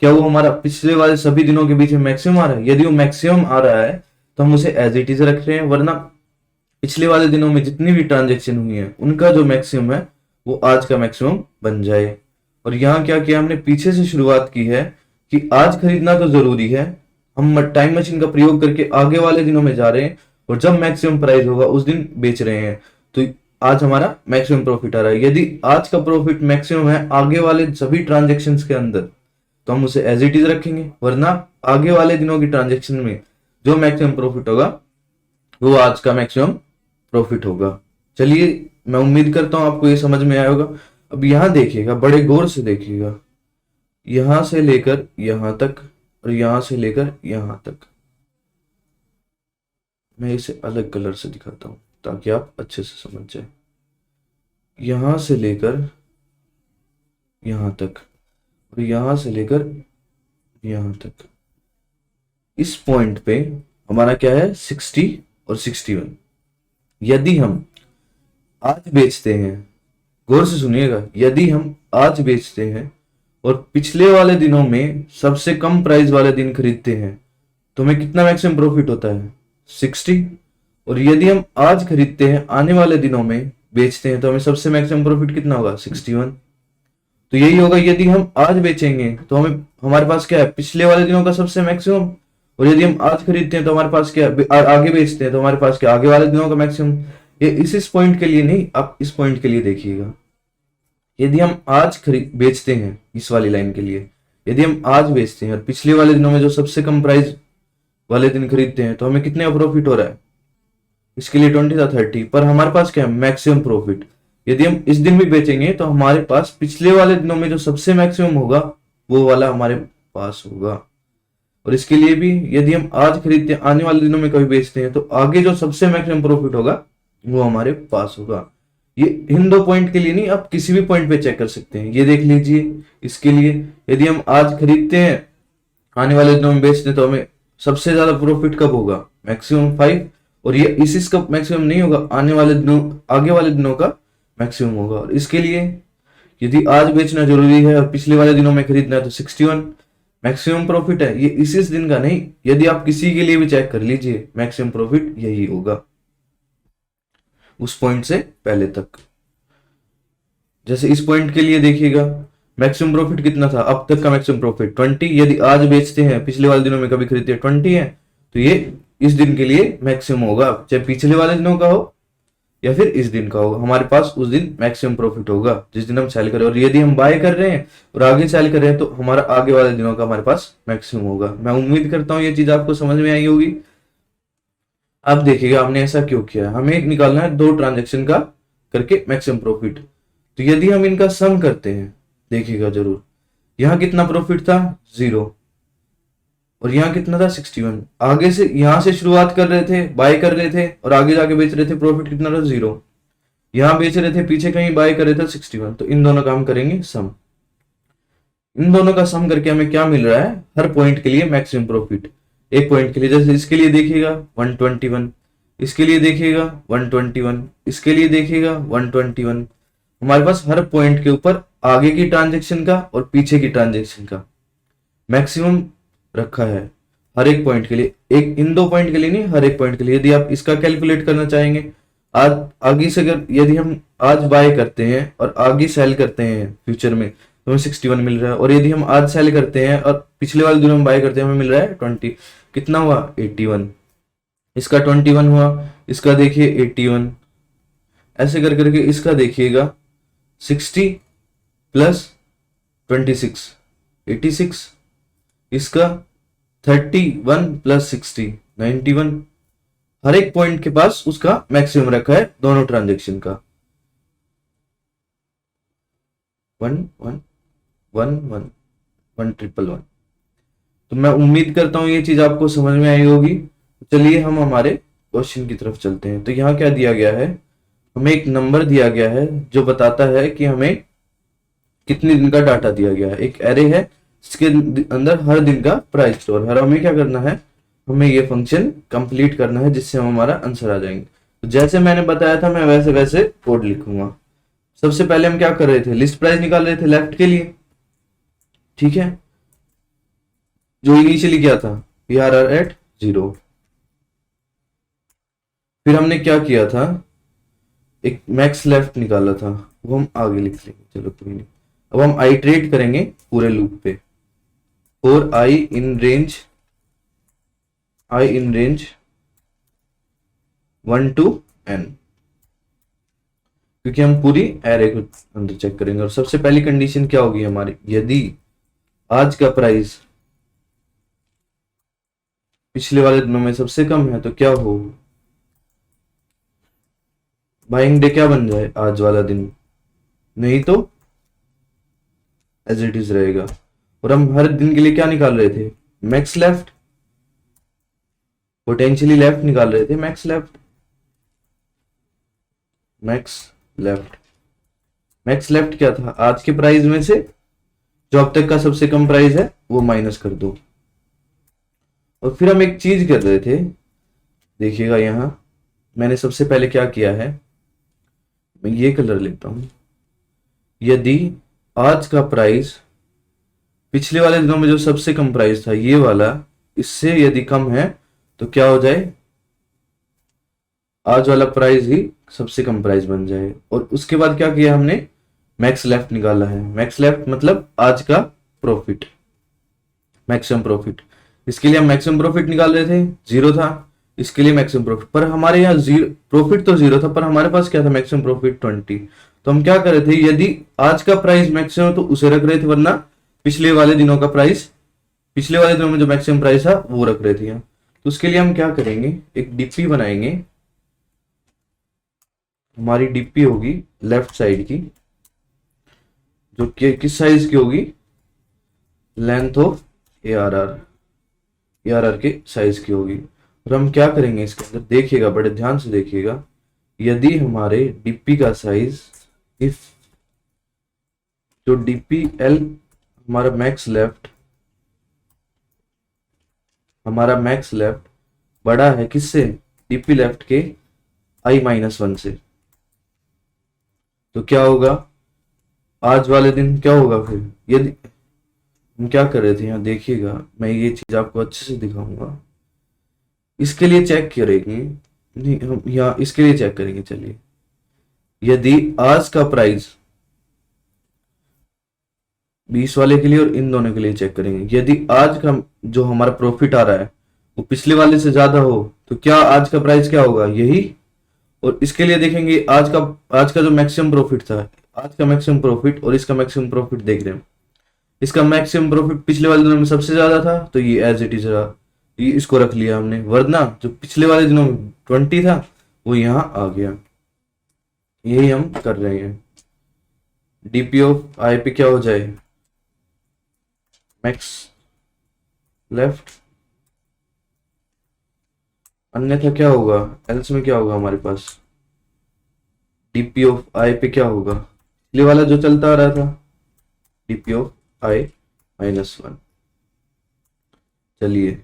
S1: क्या वो हमारा पिछले वाले सभी दिनों के बीच में मैक्सिमम आ रहा है। यदि वो मैक्सिमम आ रहा है तो हम उसे एज इट इज रख रहे हैं, वरना पिछले वाले दिनों में जितनी भी ट्रांजेक्शन हुई है उनका जो मैक्सिमम है वो आज का मैक्सिमम बन जाए। और यहाँ क्या किया हमने, पीछे से शुरुआत की है कि आज खरीदना तो जरूरी है, हम टाइम मशीन का प्रयोग करके आगे वाले दिनों में जा रहे हैं और जब मैक्सिमम प्राइस होगा उस दिन बेच रहे हैं। तो आज हमारा मैक्सिमम प्रॉफिट आ रहा है। यदि आज का प्रॉफिट मैक्सिमम है आगे वाले सभी ट्रांजेक्शन्स के अंदर तो हम उसे एज इट इज रखेंगे, वरना आगे वाले दिनों की ट्रांजेक्शन में जो मैक्सिमम प्रॉफिट होगा वो आज का मैक्सिमम प्रॉफिट होगा। चलिए, मैं उम्मीद करता हूं आपको ये समझ में आया होगा। अब यहां देखिएगा, बड़े गौर से देखिएगा, यहां से लेकर यहां तक और यहां से लेकर यहां तक। मैं इसे अलग कलर से दिखाता हूं ताकि आप अच्छे से समझ जाए। यहां से लेकर यहां तक और यहां से लेकर यहां तक, इस पॉइंट पे हमारा क्या है 60 और 61। यदि हम आज बेचते हैं, गौर से सुनिएगा, यदि हम आज बेचते हैं और पिछले वाले दिनों में सबसे कम प्राइस वाले दिन खरीदते हैं तो हमें कितना मैक्सिमम प्रॉफिट होता है 60। और यदि हम आज खरीदते हैं आने वाले दिनों में बेचते हैं तो हमें सबसे मैक्सिमम प्रॉफिट कितना होगा 61। तो यही होगा, यदि हम आज बेचेंगे तो हमें हमारे पास क्या है पिछले वाले दिनों का सबसे मैक्सिमम, और यदि हम आज खरीदते हैं तो हमारे पास क्या आगे बेचते हैं तो हमारे पास क्या आगे वाले दिनों का मैक्सिमम। ये इस पॉइंट के लिए नहीं, आप इस पॉइंट के लिए देखिएगा। यदि हम आज बेचते हैं इस वाली लाइन के लिए, यदि हम आज बेचते हैं और पिछले वाले दिनों में जो सबसे कम प्राइस वाले दिन खरीदते हैं तो हमें कितने का प्रॉफिट हो रहा है, इसके लिए 20 था 30, पर हमारे पास क्या है मैक्सिमम प्रॉफिट। यदि हम इस दिन भी बेचेंगे तो हमारे पास पिछले वाले दिनों में जो सबसे मैक्सिमम होगा वो वाला हमारे पास होगा। और इसके लिए भी यदि हम आज खरीदते हैं आने वाले दिनों में कभी बेचते हैं तो आगे जो सबसे मैक्सिमम प्रॉफिट होगा वो हमारे पास होगा। ये इन दो पॉइंट के लिए नहीं, आप किसी भी पॉइंट पे चेक कर सकते हैं। ये देख लीजिए, इसके लिए यदि हम आज खरीदते हैं आने वाले दिनों में बेचते हैं तो हमें सबसे ज्यादा प्रॉफिट कब होगा मैक्सिमम 5, और ये इस का मैक्सिमम नहीं होगा, आने वाले दिनों आगे वाले दिनों का मैक्सिमम होगा। और इसके लिए यदि आज बेचना जरूरी है और पिछले वाले दिनों में खरीदना है तो 61 मैक्सिमम प्रॉफिट है। ये इस दिन का नहीं, यदि आप किसी के लिए भी चेक कर लीजिए मैक्सिमम प्रॉफिट यही होगा उस पॉइंट से पहले तक। जैसे इस पॉइंट के लिए देखिएगा मैक्सिमम प्रॉफिट कितना था अब तक का मैक्सिमम प्रॉफिट 20। यदि आज बेचते हैं पिछले वाले दिनों में कभी खरीदते हैं 20 है तो ये इस दिन के लिए मैक्सिमम होगा, चाहे पिछले वाले दिनों का हो या फिर इस दिन का होगा, हमारे पास उस दिन मैक्सिमम प्रॉफिट होगा जिस दिन हम सेल करें। और यदि हम बाय कर रहे हैं और आगे सेल कर रहे हैं तो हमारा आगे वाले दिनों का हमारे पास मैक्सिमम होगा। मैं उम्मीद करता हूं ये चीज आपको समझ में आई होगी। अब देखिएगा हमने ऐसा क्यों किया, हमें एक निकालना है दो ट्रांजेक्शन का करके मैक्सिमम प्रॉफिट। तो यदि हम इनका सम करते हैं, देखिएगा जरूर, यहाँ कितना प्रॉफिट था 0 और यहाँ कितना था 61। आगे से यहां से शुरुआत कर रहे थे, बाय कर रहे थे और आगे जाके बेच रहे थे, प्रॉफिट कितना था 0। यहां बेच रहे थे, पीछे कहीं बाय कर रहे थे 61। तो इन दोनों का हम करेंगे सम। इन दोनों का सम करके हमें क्या मिल रहा है, हर पॉइंट के लिए मैक्सिमम प्रॉफिट। एक पॉइंट के लिए जैसे इसके लिए देखिएगा 121, इसके लिए देखिएगा 121, इसके लिए देखिएगा 121। हमारे पास हर पॉइंट के ऊपर आगे की ट्रांजेक्शन का और पीछे की ट्रांजेक्शन का मैक्सिमम रखा है हर एक पॉइंट के लिए। एक इन दो पॉइंट के लिए नहीं, हर एक पॉइंट के लिए। यदि आप इसका कैलकुलेट करना चाहेंगे, आज आगे से अगर यदि हम आज बाय करते हैं और आगे सेल करते हैं फ्यूचर में तो हमें 61 मिल रहा है, और यदि हम आज सेल करते हैं और पिछले वाले दिनों में बाय करते हैं हमें मिल रहा है 20। कितना हुआ 81, इसका 21 हुआ, इसका देखिए 81, ऐसे कर करके इसका देखिएगा 60 प्लस 26 86, इसका 31 प्लस 60 91। हर एक पॉइंट के पास उसका मैक्सिमम रखा है दोनों ट्रांजेक्शन का। 1 1 1 1 1 1। तो मैं उम्मीद करता हूं ये चीज आपको समझ में आई होगी। चलिए हम हमारे क्वेश्चन की तरफ चलते हैं। तो यहाँ क्या दिया गया है, हमें एक नंबर दिया गया है जो बताता है कि हमें कितने दिन का डाटा दिया गया है। एक एरे है जिसके अंदर हर दिन का प्राइस स्टोर है। हमें क्या करना है, हमें ये फंक्शन कंप्लीट करना है जिससे हम हमारा आंसर आ जाएंगे। तो जैसे मैंने बताया था मैं वैसे वैसे कोड लिखूंगा। सबसे पहले हम क्या कर रहे थे, लिस्ट प्राइस निकाल रहे थे लेफ्ट के लिए, ठीक है, जो इनिशियली क्या था PRR एट 0। फिर हमने क्या किया था, एक मैक्स लेफ्ट निकाला था, वो हम आगे लिख लेंगे, चलो कोई नहीं। अब हम आइट्रेट करेंगे पूरे लूप पे, for i in range 1 to n, क्योंकि हम पूरी एरे को अंदर चेक करेंगे। और सबसे पहली कंडीशन क्या होगी हमारी, यदि आज का प्राइस पिछले वाले दिनों में सबसे कम है तो क्या हो, बाइंग डे क्या बन जाए, आज वाला दिन, नहीं तो एज इट इज रहेगा। और हम हर दिन के लिए क्या निकाल रहे थे, मैक्स लेफ्ट, पोटेंशियली लेफ्ट निकाल रहे थे, max left, max left. Max left क्या था, आज के प्राइस में से जो अब तक का सबसे कम प्राइस है वो माइनस कर दो। और फिर हम एक चीज कर रहे थे, देखिएगा यहां मैंने सबसे पहले क्या किया है, मैं ये कलर लेता हूं, यदि आज का प्राइस पिछले वाले दिनों में जो सबसे कम प्राइस था ये वाला, इससे यदि कम है तो क्या हो जाए, आज वाला प्राइस ही सबसे कम प्राइस बन जाए। और उसके बाद क्या किया हमने, मैक्स लेफ्ट निकाला है। मैक्स लेफ्ट मतलब आज का प्रॉफिट, मैक्सिमम प्रॉफिट। इसके लिए हम मैक्सिमम प्रॉफिट निकाल रहे थे, 0 था, इसके लिए मैक्सिमम प्रॉफिट, पर हमारे यहाँ जीरो प्रॉफिट तो 0 था, पर हमारे पास क्या था, मैक्सिमम प्रॉफिट 20। तो हम क्या कर रहे थे, यदि आज का प्राइस मैक्सिमम तो उसे रख रहे थे, वरना पिछले वाले दिनों का प्राइस, पिछले वाले दिनों में जो मैक्सिमम प्राइस था वो रख रहे थे। तो उसके लिए हम क्या करेंगे, एक डीपी बनाएंगे। हमारी डीपी होगी लेफ्ट साइड की, जो कि किस साइज की होगी, लेंथ ऑफ ARR के साइज की होगी। और हम क्या करेंगे इसके अंदर, देखिएगा बड़े ध्यान से देखिएगा, यदि हमारे डीपी का साइज, इफ जो DPL हमारा मैक्स लेफ्ट बड़ा है किससे, डीपी लेफ्ट के i-1 से, तो क्या होगा, आज वाले दिन क्या होगा। फिर यदि हम क्या कर रहे थे, यहाँ देखिएगा, मैं ये चीज आपको अच्छे से दिखाऊंगा। इसके लिए चेक करेंगे, नहीं हम यहाँ इसके लिए चेक करेंगे। चलिए, यदि आज का प्राइस 20 वाले के लिए और इन दोनों के लिए चेक करेंगे, यदि आज का जो हमारा प्रॉफिट आ रहा है वो पिछले वाले से ज्यादा हो तो क्या आज का प्राइस क्या होगा, यही। और इसके लिए देखेंगे आज का जो मैक्सिमम प्रॉफिट था, आज का मैक्सिमम प्रॉफिट और इसका मैक्सिमम प्रॉफिट देख रहे हैं, इसका मैक्सिमम प्रॉफिट पिछले वाले दिनों में सबसे ज्यादा था, तो ये एज इट इज रहा, ये इसको रख लिया हमने। वरना जो पिछले वाले दिनों में 20 था वो यहाँ आ गया। यही हम कर रहे हैं। डीपी ऑफ आई पे क्या हो जाए, मैक्स लेफ्ट, अन्यथा क्या होगा, एल्स में क्या होगा हमारे पास, डीपी ऑफ आई पे क्या होगा, पिछले वाला जो चलता आ रहा था, डीपी ऑफ i-1। चलिए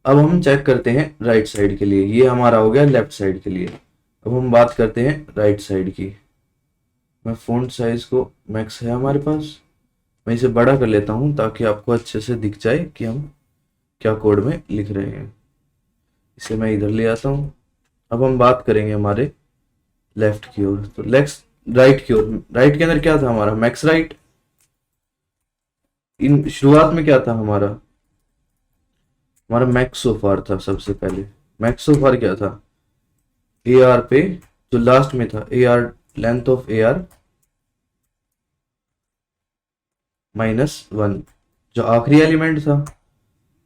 S1: अब हम चेक करते हैं राइट साइड के लिए, ये हमारा हो गया लेफ्ट साइड के लिए। अब हम बात करते हैं राइट साइड की। मैं फ़ॉन्ट साइज को मैक्स है हमारे पास, मैं इसे बड़ा कर लेता हूं ताकि आपको अच्छे से दिख जाए कि हम क्या कोड में लिख रहे हैं। इसे मैं इधर ले आता हूं। अब हम बात करेंगे हमारे लेफ्ट की ओर, तो राइट की ओर, राइट के अंदर क्या था हमारा, मैक्स राइट। इन शुरुआत में क्या था हमारा हमारा मैक्स सो फार था। सबसे पहले मैक्स सो फार क्या था, ए आर पे जो लास्ट में था, A R length of A are -1 जो आखिरी एलिमेंट था।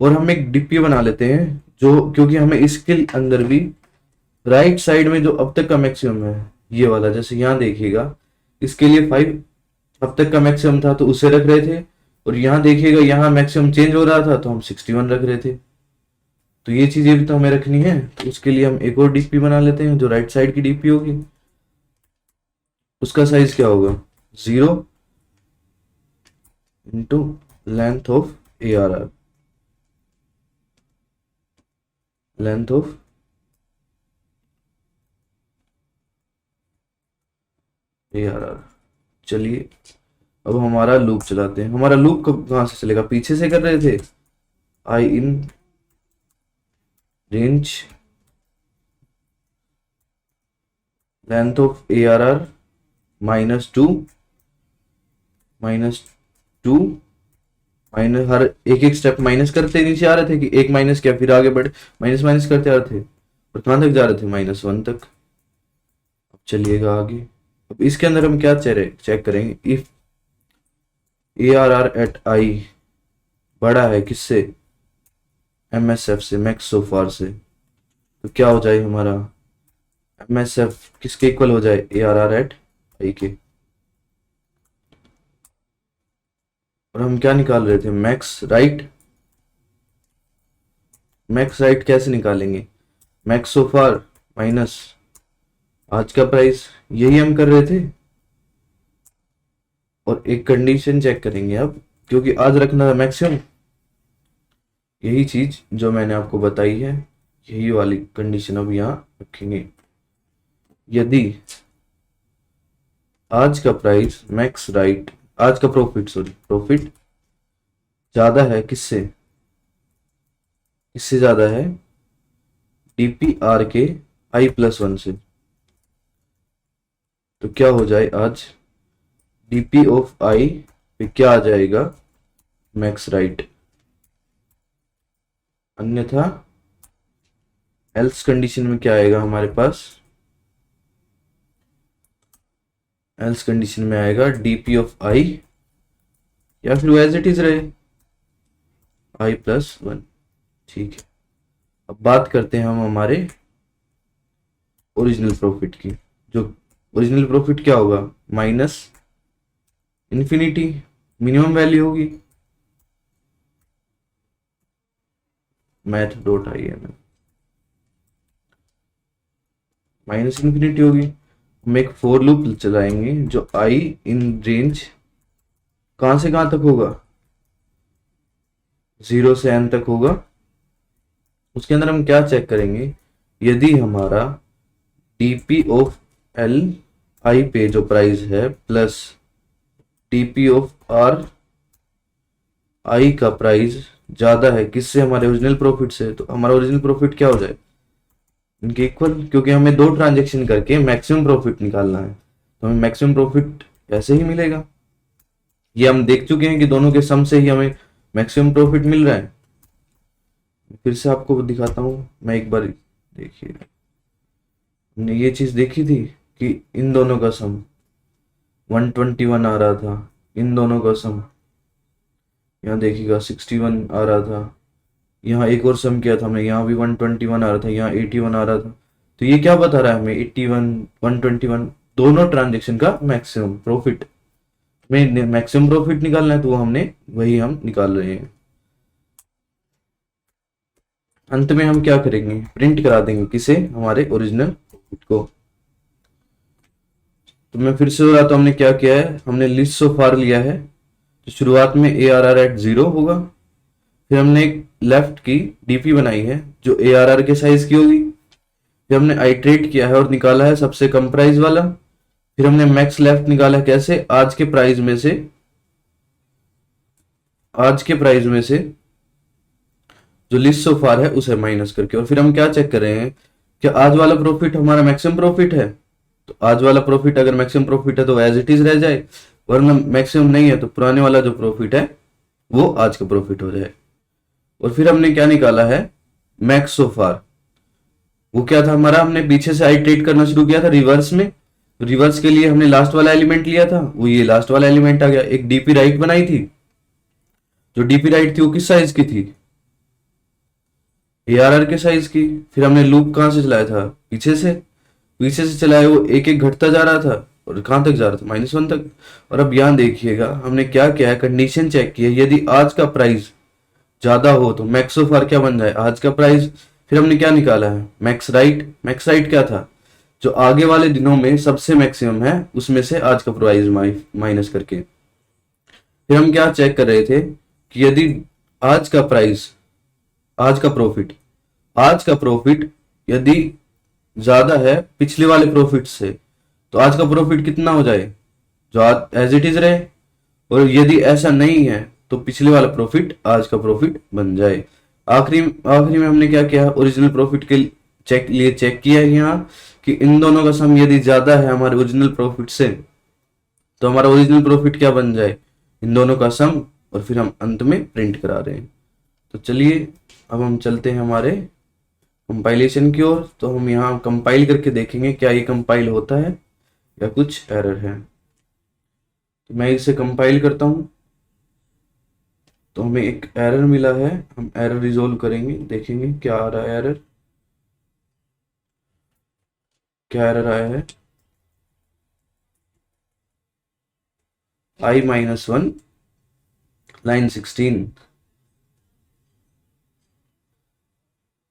S1: और हम एक डीपी बना लेते हैं जो, क्योंकि हमें इसके अंदर भी राइट साइड में जो अब तक का मैक्सिमम है ये वाला, जैसे यहाँ देखिएगा इसके लिए 5 अब तक का मैक्सिमम था तो उसे रख रहे थे, और यहाँ देखिएगा यहाँ मैक्सिमम चेंज हो रहा था तो हम 61 रख रहे थे। तो ये चीजें भी तो हमें रखनी है, तो उसके लिए हम एक और डीपी बना लेते हैं जो राइट साइड की डीपी होगी। उसका साइज क्या होगा, 0 into length of A R R, length of A R R. चलिए अब हमारा लूप चलाते हैं। हमारा लूप कहाँ से चलेगा, पीछे से कर रहे थे, I in range length of A R R -2 minus, हर एक एक स्टेप माइनस करते नीचे आ रहे थे कि एक माइनस क्या, फिर आगे बढ़े माइनस माइनस करते आ रहे थे और कहाँ तक जा रहे थे, -1 तक। अब चलिएगा आगे। अब इसके अंदर हम क्या चेक करेंगे, if A R R at I बड़ा है किससे, एम एस एफ से, मैक्स सो फार से, तो क्या हो जाए हमारा एम एस एफ किसके इक्वल हो जाए, A R R at I के। और हम क्या निकाल रहे थे, मैक्स राइट। मैक्स राइट कैसे निकालेंगे, मैक्स सो फार माइनस आज का प्राइस, यही हम कर रहे थे। और एक कंडीशन चेक करेंगे अब, क्योंकि आज रखना था मैक्सिमम, यही चीज जो मैंने आपको बताई है, यही वाली कंडीशन अब यहाँ रखेंगे। यदि आज का प्राइस मैक्स राइट, आज का प्रॉफिट ज्यादा है किससे, इससे ज्यादा है डीपीआर के i+1 से, तो क्या हो जाए आज डीपी ऑफ आई पे क्या आ जाएगा, मैक्स राइट। अन्यथा एल्स कंडीशन में क्या आएगा हमारे पास, एल्स कंडीशन में आएगा डीपी ऑफ आई, या फिर वो एज इट इज रहे i+1। ठीक है, अब बात करते हैं हम हमारे ओरिजिनल प्रॉफिट की। जो ओरिजिनल प्रॉफिट क्या होगा, -इन्फिनिटी मिनिमम वैल्यू होगी, math.in -इन्फिनिटी होगी। हम एक फॉर लूप चलाएंगे जो आई इन रेंज कहां से कहां तक होगा, 0 से n तक होगा। उसके अंदर हम क्या चेक करेंगे, यदि हमारा डीपी ऑफ एल आई पे जो प्राइस है प्लस डीपी ऑफ आर आई का प्राइस ज्यादा है किससे, हमारे ओरिजिनल प्रॉफिट से, तो हमारा ओरिजिनल प्रॉफिट क्या हो जाए, इनके इक्वल, क्योंकि हमें 2 ट्रांजेक्शन करके मैक्सिमम प्रॉफिट निकालना है, तो हमें मैक्सिमम प्रॉफिट ऐसे ही मिलेगा। ये हम देख चुके हैं कि दोनों के सम से ही हमें मैक्सिमम प्रॉफिट मिल रहा है। फिर से आपको दिखाता हूं मैं एक बार, देखिए हमने ये चीज देखी थी कि इन दोनों का सम 121 आ रहा था, इन दोनों का सम यहाँ देखिएगा 61 आ रहा था, यहाँ एक और सम किया था हमने, यहाँ भी 121 आ रहा था, यहाँ 81 आ रहा था। तो ये क्या बता रहा है हमें, 81 121 दोनों ट्रांजेक्शन का मैक्सिमम प्रॉफिट में, मैक्सिमम प्रॉफिट निकालना है तो वो हमने वही हम निकाल रहे हैं। अंत में हम क्या करेंगे, प्रिंट करा देंगे किसे, हमारे ओरिजिनल प्रॉफिट को। तो मैं फिर से बोला, तो हमने क्या किया है, हमने लिस्ट सो फार लिया है, तो शुरुआत में ए आर आर एट 0 होगा, फिर हमने एक लेफ्ट की डीपी बनाई है जो ए आर आर के साइज की होगी, फिर हमने आइट्रेट किया है और निकाला है सबसे कम प्राइस वाला, फिर हमने मैक्स लेफ्ट निकाला है कैसे, आज के प्राइस में से, आज के प्राइस में से जो लिस्ट सो फार है उसे माइनस करके। और फिर हम क्या चेक कर रहे हैं कि आज वाला प्रॉफिट हमारा मैक्सिमम प्रॉफिट है, तो आज वाला प्रॉफिट अगर मैक्सिमम प्रॉफिट है तो एज इट इज रह जाए, वरना मैक्सिमम नहीं है तो पुराने वाला जो प्रॉफिट है वो आज का प्रॉफिट हो जाए। और फिर हमने क्या निकाला है, मैक्स सो फार। वो क्या था हमारा, हमने पीछे से आइटरेट करना शुरू किया था रिवर्स में। रिवर्स के लिए हमने लास्ट वाला एलिमेंट लिया था, वो ये लास्ट वाला एलिमेंट आ गया। एक डीपी राइट बनाई थी, जो डीपी राइट थी वो किस साइज की थी, एआरआर के साइज की। फिर हमने लूप कहां से चलाया था, पीछे से चलाया, वो एक एक घटता जा रहा था और कहां तक जा रहा था, -1 तक। और अब यहां देखिएगा हमने क्या किया है, कंडीशन चेक की है। यदि आज का प्राइस ज्यादा हो तो मैक्स ऑफ आर क्या बन जाए, आज का प्राइस। फिर हमने क्या निकाला है, मैक्स राइट। मैक्स राइट क्या था, जो आगे वाले दिनों में सबसे मैक्सिमम है उसमें से आज का प्राइस माइनस करके। फिर हम क्या चेक कर रहे थे कि यदि आज का प्राइस, आज का प्रॉफिट यदि ज्यादा है पिछले वाले प्रॉफिट से, तो आज का प्रॉफिट कितना हो जाए, जो आज एज इट इज रहे। और यदि ऐसा नहीं है तो पिछले वाला प्रॉफिट आज का प्रॉफिट बन जाए। आखिरी में हमने क्या किया, ओरिजिनल प्रॉफिट के चेक किया है यहाँ कि इन दोनों का सम यदि ज्यादा है हमारे ओरिजिनल प्रॉफिट से, तो हमारा ओरिजिनल प्रॉफिट क्या बन जाए, इन दोनों का सम। और फिर हम अंत में प्रिंट करा रहे हैं। तो चलिए अब हम चलते हैं हमारे कंपाइलेशन की ओर। तो हम यहाँ कंपाइल करके देखेंगे क्या ये कंपाइल होता है या कुछ एरर है। तो मैं इसे कंपाइल करता हूँ, तो हमें एक एरर मिला है, हम एरर रिजोल्व करेंगे, देखेंगे क्या आ रहा है एरर, क्या एरर आया है। i-1 लाइन 16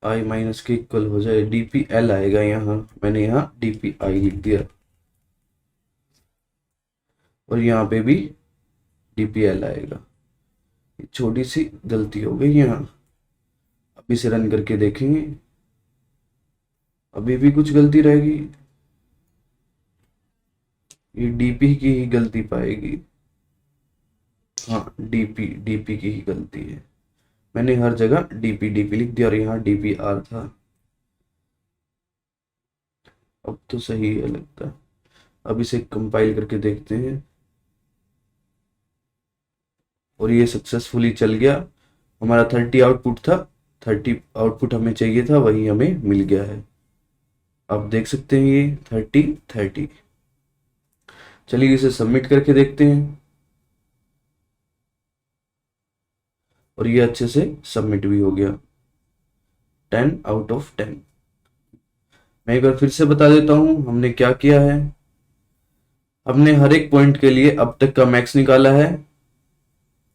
S1: i माइनस के इक्वल हो जाए dpl आएगा। यहाँ मैंने यहाँ dpi लिख दिया और यहाँ पे भी dpl आएगा। छोटी सी गलती हो गई यहाँ। अब इसे रन करके देखेंगे, अभी भी कुछ गलती रहेगी, ये डीपी की ही गलती पाएगी। हाँ, डीपी की ही गलती है, मैंने हर जगह डीपी लिख दिया और यहाँ डीपीआर था। अब तो सही है लगता है। अब इसे कंपाइल करके देखते हैं और ये सक्सेसफुली चल गया। हमारा 30 आउटपुट था, 30 आउटपुट हमें चाहिए था, वही हमें मिल गया है। आप देख सकते हैं ये 30। चलिए इसे सबमिट करके देखते हैं और ये अच्छे से सबमिट भी हो गया, 10 आउट ऑफ 10। मैं एक बार फिर से बता देता हूं हमने क्या किया है। हमने हर एक पॉइंट के लिए अब तक का मैक्स निकाला है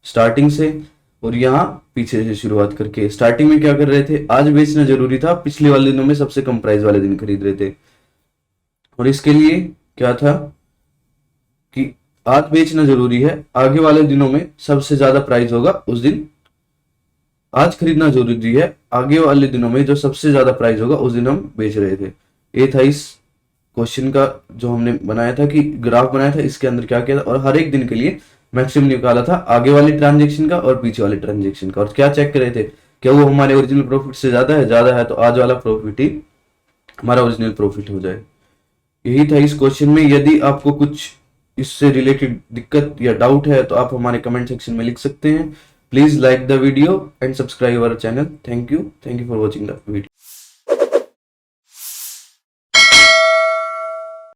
S1: स्टार्टिंग से, और यहाँ पीछे से शुरुआत करके। स्टार्टिंग में क्या कर रहे थे, आज बेचना जरूरी था, पिछले वाले दिनों में सबसे कम प्राइस वाले दिन खरीद रहे थे। और इसके लिए क्या था कि आज बेचना जरूरी है, आगे वाले दिनों में सबसे ज्यादा प्राइस होगा उस दिन। आज खरीदना जरूरी है, आगे वाले दिनों में जो सबसे ज्यादा प्राइस होगा उस दिन हम बेच रहे थे। ये था इस क्वेश्चन का जो हमने बनाया था, कि ग्राफ बनाया था, इसके अंदर क्या किया था। और हर एक दिन के लिए मैक्सिमम निकाला था, आगे वाले ट्रांजेक्शन का और पीछे वाले ट्रांजेक्शन का। और क्या चेक कर रहे थे, क्या वो हमारे ओरिजिनल प्रॉफिट से ज्यादा है तो आज वाला प्रॉफिट ही हमारा ओरिजिनल प्रॉफिट हो जाए। यही था इस क्वेश्चन में। यदि आपको कुछ इससे रिलेटेड दिक्कत या डाउट है तो आप हमारे कमेंट सेक्शन में लिख सकते हैं। Please like the video and subscribe our channel. Thank you for watching the video.